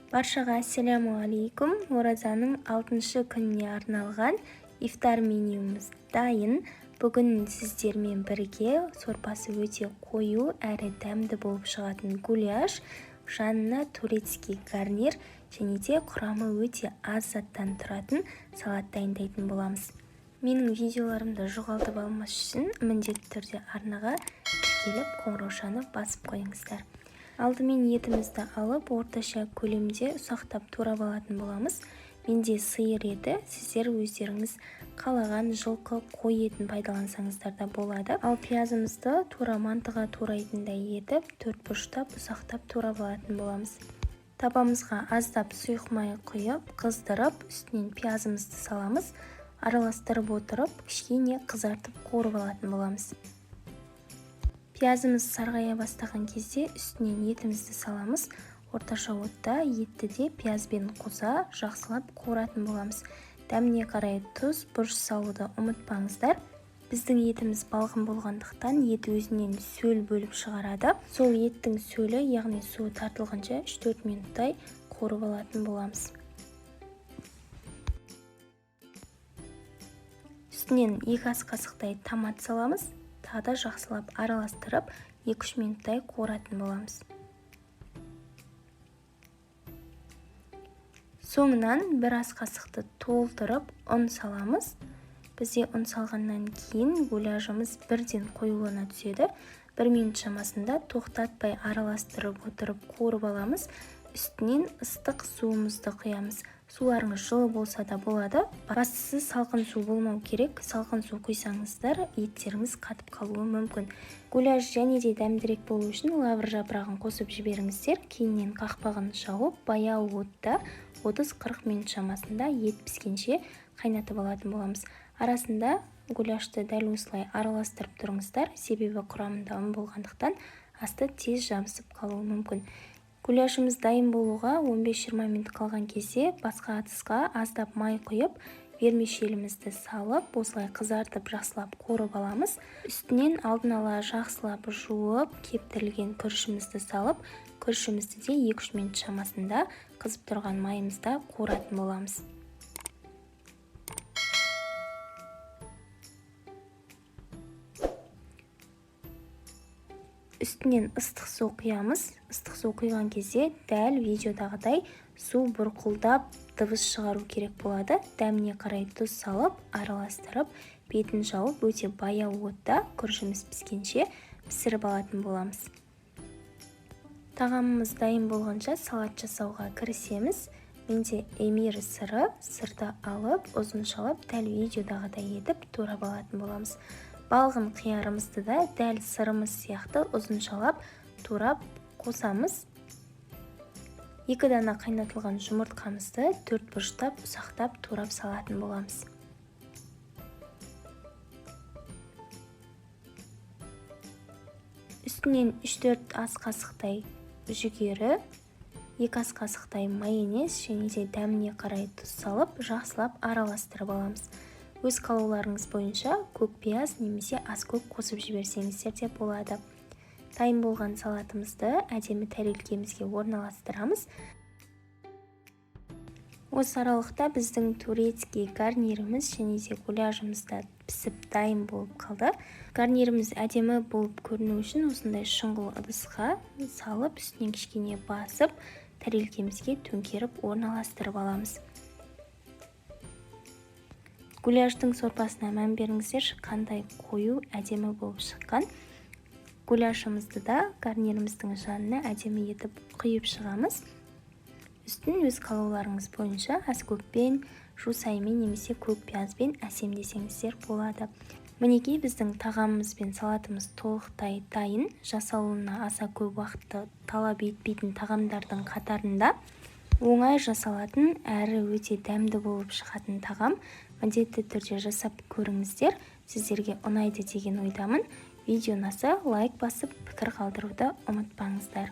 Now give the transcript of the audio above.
Баршаға ассаляму алейкум. Оразаның 6-шы күніне арналған ифтар менюмыз дайын. Бүгін сіздермен бірге сорпасы өте қою әрі дәмді болып шығатын гуляш, жанына турецкий гарнир және де құрамы өте аз заттан тұратын салат дайындайтын боламыз. Менің видеоларымды жоғалтып алмас үшін міндетті түрде арнаға тіркеліп қоңыраушаны басып қойыңыздар. Алдымен етімізді алып, орташа көлемде ұсақтап турап алатын боламыз. Менде сиыр еті, сіздер өздеріңіз қалаған жылқы, қой етін пайдалансаңыздар да болады. Ал пиязымызды тура мантыға турайтындай етіп, төртбұрыштап ұсақтап турап алатын боламыз. Табамызға аздап сұйық май құйып, қыздырып, үстінен пиязымызды саламыз. Араластырып отырып, кішкене қызартып қуырып алатын боламыз. Пиязымыз сарғая бастаған кезде үстінен етімізді саламыз. Орташа отта етті де пиязбен қоса жақсылап қуыратын боламыз. Дәміне қарай тұз, бұрыш салуды ұмытпаңыздар. Біздің етіміз балғын болғандықтан ет өзінен сөл бөліп шығарады. Сол еттің сөлі, яғни суы тартылғанша 3-4 минуттай қуырып алатын боламыз. Үстінен 2 ас қасықтай томат саламыз. Тағы да жақсылап араластырып 2-3 минуттай қуыратын боламыз. Соңынан 1 ас қасықты толтырып ұн саламыз. Бізде ұн салғаннан кейін гуляшымыз бірден қоюлана түседі. 1 минут шамасында тоқтатпай араластырып отырып қуырып аламыз. Үстінен ыстық суымызды құямыз. Суларыңыз жылы болса да болады. Бастысы салқын су болмау керек. Салқын су құйсаңыздар, еттеріңіз қатып қалуы мүмкін. Гуляш және де дәмдірек болу үшін лавр жапырағын қосып жіберіңіздер. Кейіннен қақпағын жауып, баяу отта 30-40 минут шамасында ет піскенше қайнатып алатын боламыз. Арасында гуляшты дәл осылай араластырып тұрыңыздар, себебі құрамында ұн болғандықтан асты тез жабысып қалуы мүмкін. Гуляшымыз дайын болуға 15-20 минут қалған кезде басқа ыдысқа аздап май құйып, вермишелімізді салып, осылай қызартып жақсылап қуырып аламыз. Үстінен алдын ала жақсылап жуып, кептірілген күрішімізді салып, күрішімізді де 2-3 минут шамасында қызып тұрған майымызда қуыратын боламыз. Үстінен ыстық су құямыз. Ыстық су құйған кезде дәл видеодағыдай су бұрқылдап дыбыс шығару керек болады. Дәміне қарай тұз салып, араластырып, бетін жауып, өте баяу отта күрішіміз піскенше пісіріп алатын боламыз. Тағамымыз дайын болғанша салат жасауға кірісеміз. Менде эмир сыры, сырды алып, ұзыншалап, дәл видеодағыдай етіп турап алатын боламыз. Балғын қиярымызды да дәл сырымыз сияқты ұзыншалап турап қосамыз. 2 дана қайнатылған жұмыртқамызды төртбұрыштап ұсақтап турап салатын боламыз. Үстінен 3-4 ас қасықтай жүгері, 2 ас қасықтай майонез және де дәміне қарай тұз салып, жақсылап араластырып аламыз. Өз қалауларыңыз бойынша көк пияз немесе ас көк қосып жіберсеңіздер де болады. Дайын болған салатымызды әдемі тәрелкемізге орналастырамыз. Осы аралықта біздің турецкий гарниріміз және де гуляшымыз да пісіп дайын болып қалды. Гарниріміз әдемі болып көріну үшін осындай шұңғыл ыдысқа салып, үстінен кішкене басып, тәрелкемізге төңкеріп орналастырып аламыз. Гуляштың сорпасына мән беріңіздер, қандай қою әдемі болып шыққан. Гуляшымызды да гарниріміздің жанына әдемі етіп құйып шығамыз. Үстін өз қалауларыңыз бойынша аскөкпен, жусаймен немесе көк пиязбен әсемдесеңіздер болады. Мінекей біздің тағамымыз бен салатымыз толықтай дайын. Жасалуына аса көп уақытты талап етпейтін тағамдардың қатарында оңай жасалатын әрі өте дәмді болып шығатын тағам. Міндетті түрде жасап көріңіздер. Сіздерге ұнайды деген ойдамын. Видео ұнаса лайк басып, пікір қалдыруды ұмытпаңыздар.